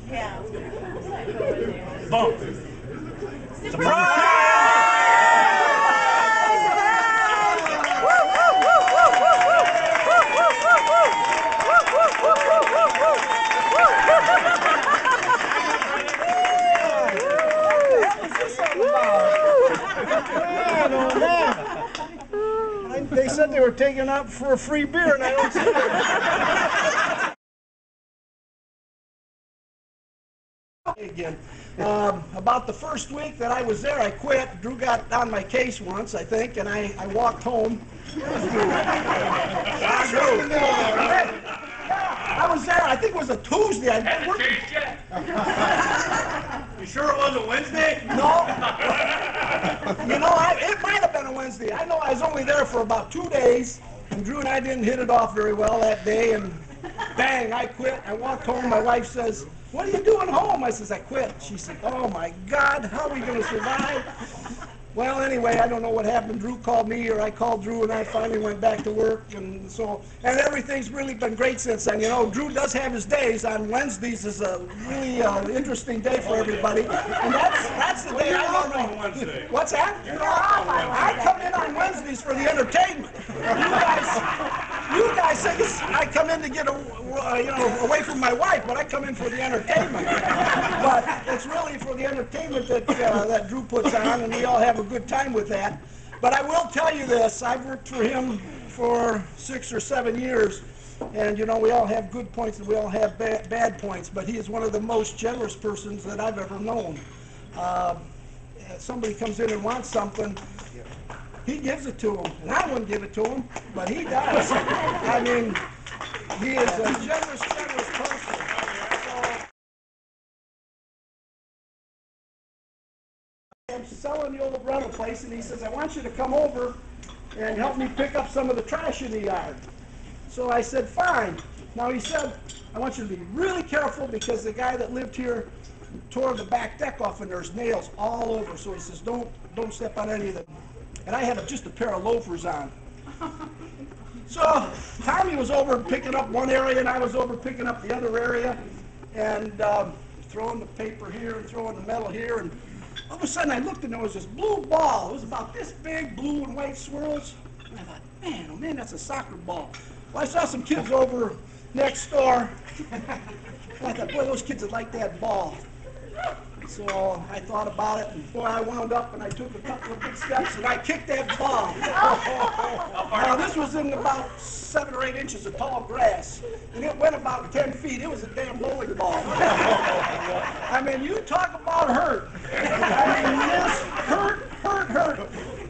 Yeah. Boom. Surprise! They said they were taking up for a free beer, and I don't see it. Again, about the first week that I was there, I quit. Drew got on my case once, I think, and I walked home. I was there, I think it was a Tuesday. You sure it wasn't Wednesday? No. You know, it might have been a Wednesday. I know I was only there for about 2 days, and Drew and I didn't hit it off very well that day, and bang, I quit. I walked home. My wife says, "What are you doing home?" I says, "I quit." She said, "Oh my God, how are we going to survive?" Well, anyway, I don't know what happened. Drew called me, or I called Drew, and I finally went back to work, and everything's really been great since then. You know, Drew does have his days. On Wednesdays is a really interesting day for everybody, and that's the day I normally. On Wednesday. What's that? I come in on Wednesdays for the entertainment. You guys think I come in to get away from my wife, but I come in for the entertainment. But it's really for the entertainment that Drew puts on, and we all have a good time with that. But I will tell you this, I've worked for him for 6 or 7 years, and you know, we all have good points and we all have bad points, but he is one of the most generous persons that I've ever known. Somebody comes in and wants something, he gives it to him, and I wouldn't give it to him, but he does. I mean, he is a generous person. I'm selling the old rental place, and he says, "I want you to come over and help me pick up some of the trash in the yard." So I said, "Fine." Now he said, "I want you to be really careful because the guy that lived here tore the back deck off, and there's nails all over." So he says, don't step on any of them. And I had just a pair of loafers on. So Tommy was over picking up one area, and I was over picking up the other area, and throwing the paper here and throwing the metal here, and all of a sudden I looked, and there was this blue ball. It was about this big, blue and white swirls. And I thought, man, oh man, that's a soccer ball. Well, I saw some kids over next door, and I thought, boy, those kids would like that ball. So I thought about it, and boy, I wound up, and I took a couple of big steps, and I kicked that ball. Now, this was in about 7 or 8 inches of tall grass, and it went about 10 feet. It was a damn bowling ball. I mean, you talk about hurt. I mean, this hurt.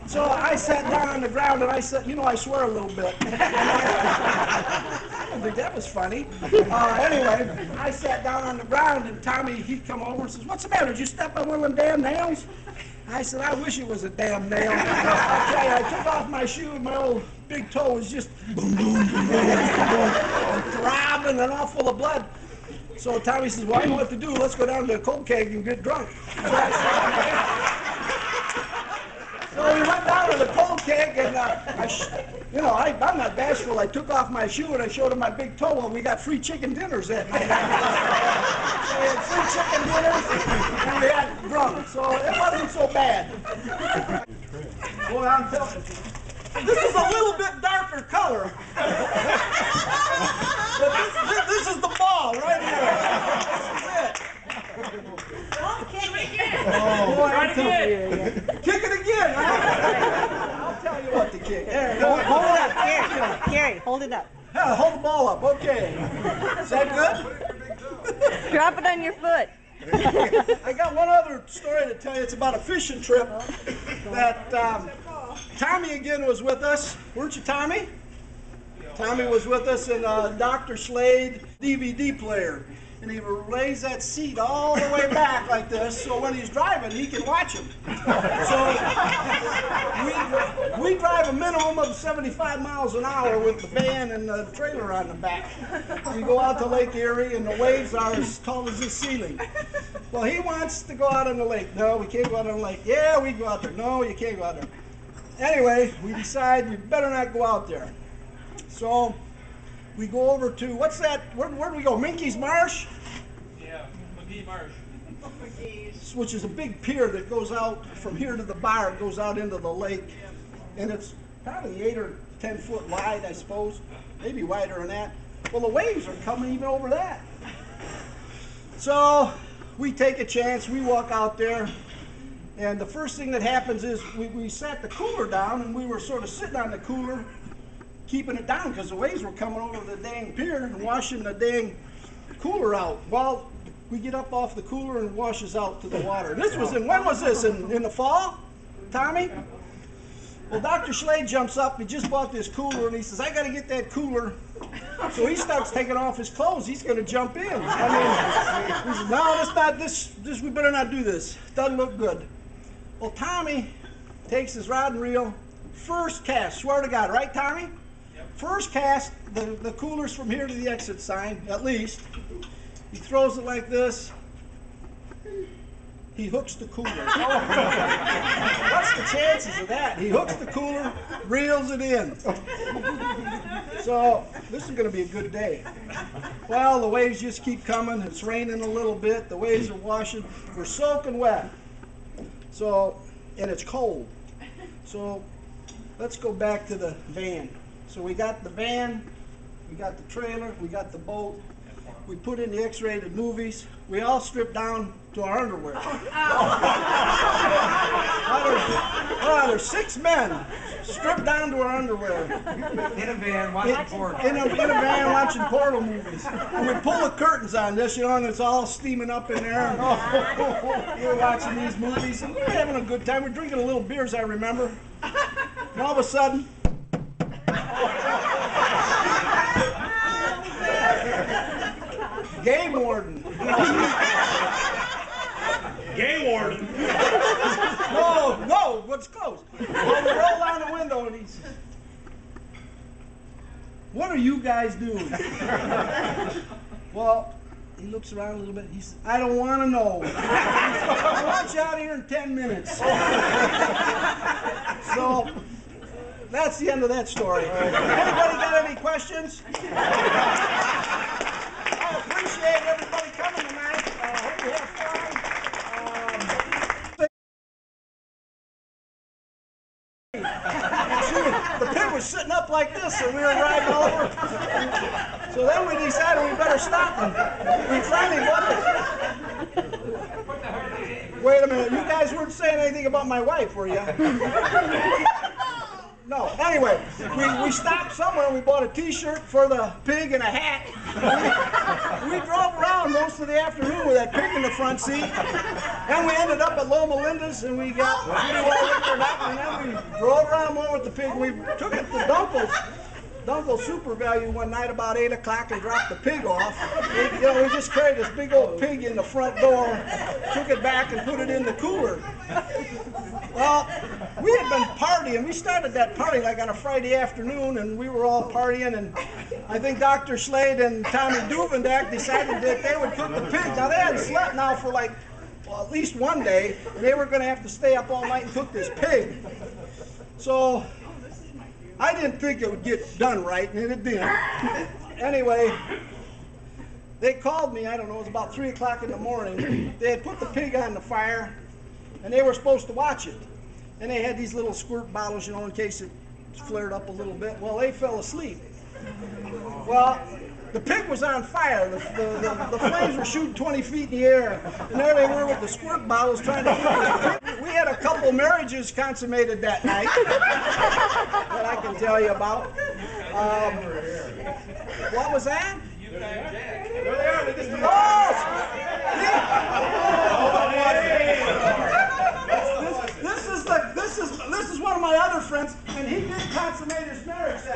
So I sat down on the ground, and I said, you know, I swear a little bit. I don't think that was funny. Anyway, I sat down on the ground, and Tommy, he'd come over and says, "What's the matter? Did you step on one of them damn nails?" I said, "I wish it was a damn nail." I tell you, I took off my shoe, and my old big toe was just boom, boom, boom, boom, throbbing and all full of blood. So Tommy says, "Well, I know what to do. Let's go down to the cold keg and get drunk." So we went down to the cold keg, and I'm not bashful. I took off my shoe and I showed him my big toe, and we got free chicken dinners that night. So we had free chicken dinners, and we had drunk. So it wasn't so bad. Boy, I'm telling you, this is a little bit darker color. But this is the ball right here. This is it. Oh, boy, I'm telling you. Kick it again. I'll tell you what to kick. There, Hold it up, Gary, hold it up. Hold the ball up, okay. Is that good? Drop it on your foot. I got one other story to tell you. It's about a fishing trip that Tommy again was with us. Weren't you, Tommy? Tommy was with us in Dr. Slade DVD player. And he lays that seat all the way back like this, so when he's driving, he can watch him. So we drive a minimum of 75 miles an hour with the van and the trailer on the back. We go out to Lake Erie, and the waves are as tall as this ceiling. Well, he wants to go out on the lake. No, we can't go out on the lake. Yeah, we go out there. No, you can't go out there. Anyway, we decide we better not go out there. So we go over to, what's that, where do we go, Minky's Marsh? Yeah, McGee Marsh. Which is a big pier that goes out from here to the bar. It goes out into the lake, and it's probably 8 or 10 foot wide, I suppose, maybe wider than that. Well, the waves are coming even over that. So we take a chance, we walk out there, and the first thing that happens is we sat the cooler down, and we were sort of sitting on the cooler, keeping it down because the waves were coming over the dang pier and washing the dang cooler out. Well, we get up off the cooler and it washes out to the water. This was when was this? In the fall, Tommy? Well, Dr. Schlade jumps up, he just bought this cooler, and he says, I got to get that cooler. So he starts taking off his clothes. He's going to jump in. I mean, he says, no, that's not this, we better not do this. Doesn't look good. Well, Tommy takes his rod and reel, first cast, swear to God, right, Tommy? Yep. First cast, the cooler's from here to the exit sign, at least. He throws it like this. He hooks the cooler. What's the chances of that? He hooks the cooler, reels it in. So this is going to be a good day. Well, the waves just keep coming. It's raining a little bit. The waves are washing. We're soaking wet. So, and it's cold. So let's go back to the van. So we got the van, we got the trailer, we got the boat. We put in the X-rated movies. We all stripped down to our underwear. There's 6 men stripped down to our underwear. In a van watching porno. In a van watching porno movies. And we pull the curtains on this, and it's all steaming up in there. And we're watching these movies, and we're having a good time. We're drinking a little beers, I remember. And all of a sudden, game warden. Game warden. No, what's close? Well, we roll down the window and he says, what are you guys doing? Well, he looks around a little bit. He says, I don't want to know. I want you out of here in 10 minutes. So that's the end of that story. Anybody got any questions? I appreciate everybody coming tonight. Hope you have fun. The pig was sitting up like this, and we were riding over. So then we decided we better stop him. We finally bought it. Wait a minute, you guys weren't saying anything about my wife, were you? No. Anyway, we stopped somewhere and we bought a t-shirt for the pig and a hat. We drove around most of the afternoon with that pig in the front seat. And we ended up at Loma Linda's and we got pretty well liquored up, and then we drove around more with the pig. We took it to Dunkel's Super Value one night about 8 o'clock and dropped the pig off. We just carried this big old pig in the front door, took it back and put it in the cooler. Well, we had been partying. We started that party like on a Friday afternoon, and we were all partying, and I think Dr. Schlade and Tommy Duvendak decided that they would cook the pig. Now, they hadn't slept now for like, well, at least one day, and they were going to have to stay up all night and cook this pig. So I didn't think it would get done right, and it didn't. Anyway, they called me, I don't know, it was about 3 o'clock in the morning. They had put the pig on the fire, and they were supposed to watch it. And they had these little squirt bottles, in case it flared up a little bit. Well, they fell asleep. Well, the pig was on fire. The flames were shooting 20 feet in the air. And there they were with the squirt bottles trying to cook the pig. We had a couple marriages consummated that night that I can tell you about. What was that? There they are. They just, This is one of my other friends, and he did consummate his marriage that